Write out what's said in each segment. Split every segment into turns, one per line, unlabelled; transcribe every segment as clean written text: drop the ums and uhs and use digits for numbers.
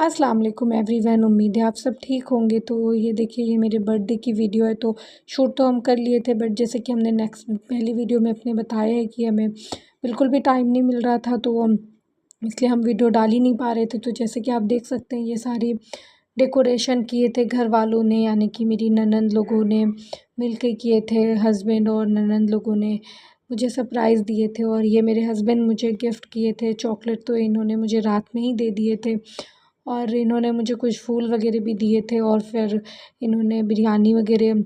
अस्सलाम वालेकुम एवरीवन। उम्मीद है आप सब ठीक होंगे। तो ये देखिए, ये मेरे बर्थडे की वीडियो है। तो शूट तो हम कर लिए थे, बट जैसे कि हमने नेक्स्ट पहली वीडियो में अपने बताया है कि हमें बिल्कुल भी टाइम नहीं मिल रहा था, तो इसलिए हम वीडियो डाल ही नहीं पा रहे थे। तो जैसे कि आप देख सकते हैं, ये सारी डेकोरेशन किए थे घर वालों ने, यानी कि मेरी ननंद लोगों ने मिल के किए थे। हस्बैंड और ननंद लोगों ने मुझे सरप्राइज़ दिए थे, और ये मेरे हस्बैंड मुझे गिफ्ट किए थे चॉकलेट। तो इन्होंने मुझे रात में ही दे दिए थे, और इन्होंने मुझे कुछ फूल वगैरह भी दिए थे, और फिर इन्होंने बिरयानी वगैरह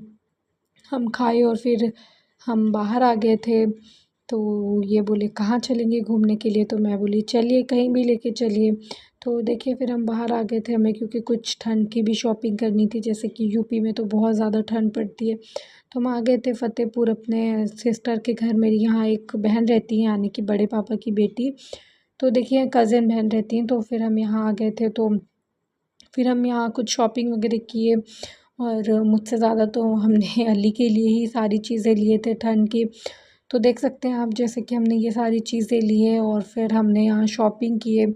हम खाए, और फिर हम बाहर आ गए थे। तो ये बोले कहाँ चलेंगे घूमने के लिए, तो मैं बोली चलिए कहीं भी लेके चलिए। तो देखिए, फिर हम बाहर आ गए थे, हमें क्योंकि कुछ ठंड की भी शॉपिंग करनी थी, जैसे कि यूपी में तो बहुत ज़्यादा ठंड पड़ती है। तो हम आ गए थे फ़तेहपुर अपने सिस्टर के घर। मेरी यहाँ एक बहन रहती है, यानी कि बड़े पापा की बेटी। तो देखिए, कज़िन बहन रहती हैं। तो फिर हम यहाँ आ गए थे। तो फिर हम यहाँ कुछ शॉपिंग वगैरह किए, और मुझसे ज़्यादा तो हमने अली के लिए ही सारी चीज़ें लिए थे ठंड की। तो देख सकते हैं आप, जैसे कि हमने ये सारी चीज़ें ली है, और फिर हमने यहाँ शॉपिंग किए।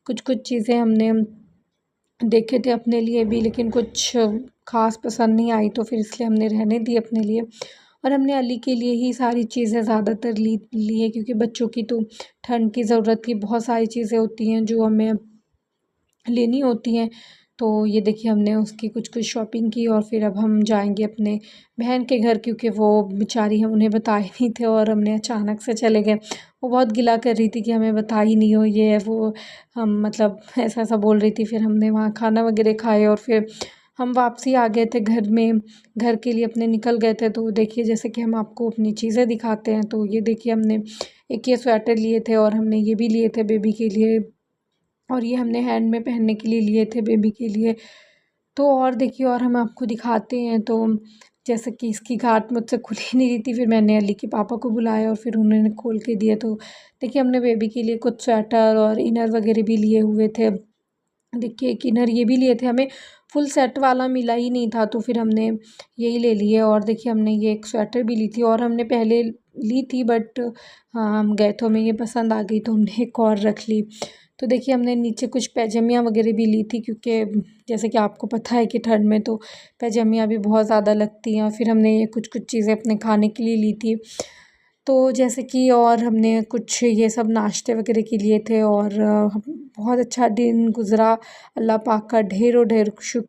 कुछ कुछ चीज़ें हमने देखे थे अपने लिए भी, लेकिन कुछ ख़ास पसंद नहीं आई, तो फिर इसलिए हमने रहने दी अपने लिए। और हमने अली के लिए ही सारी चीज़ें ज़्यादातर ली है, क्योंकि बच्चों की तो ठंड की ज़रूरत की बहुत सारी चीज़ें होती हैं जो हमें लेनी होती हैं। तो ये देखिए, हमने उसकी कुछ-कुछ शॉपिंग की, और फिर अब हम जाएँगे अपने बहन के घर, क्योंकि वो बेचारी हम उन्हें बताए नहीं थे, और हमने अचानक से चले गए। वो बहुत गिला कर रही थी कि हमें बताई नहीं हो, ये है वो। हम मतलब ऐसा-ऐसा बोल रही थी। फिर हमने वहाँ खाना वगैरह खाए, और फिर हम वापसी आ गए थे घर में। घर के लिए अपने निकल गए थे। तो देखिए, जैसे कि हम आपको अपनी चीज़ें दिखाते हैं, तो ये देखिए, हमने एक ये स्वेटर लिए थे, और हमने ये भी लिए थे बेबी के लिए, और ये हमने हैंड में पहनने के लिए लिए थे बेबी के लिए। तो और देखिए, और हम आपको दिखाते हैं। तो जैसे कि इसकी गाँठ मुझसे खुल ही नहीं रही थी, फिर मैंने अली के पापा को बुलाया, और फिर उन्होंने खोल के दिए। तो देखिए, हमने बेबी के लिए कुछ स्वेटर और इनर वगैरह भी लिए हुए थे। देखिए, एक इनर ये भी लिए थे, हमें फुल सेट वाला मिला ही नहीं था, तो फिर हमने यही ले लिए। और देखिए, हमने ये एक स्वेटर भी ली थी, और हमने पहले ली थी, बट हाँ, हम गए तो हमें ये पसंद आ गई, तो हमने एक और रख ली। तो देखिए, हमने नीचे कुछ पैजामियाँ वगैरह भी ली थी, क्योंकि जैसे कि आपको पता है कि ठंड में तो पैजामियाँ भी बहुत ज़्यादा लगती हैं। और फिर हमने ये कुछ-कुछ चीज़ें अपने खाने के लिए ली थी। तो जैसे कि और हमने कुछ ये सब नाश्ते वगैरह के लिए थे, और बहुत अच्छा दिन गुज़रा। अल्लाह पाक का ढेरों ढेर शुक्र।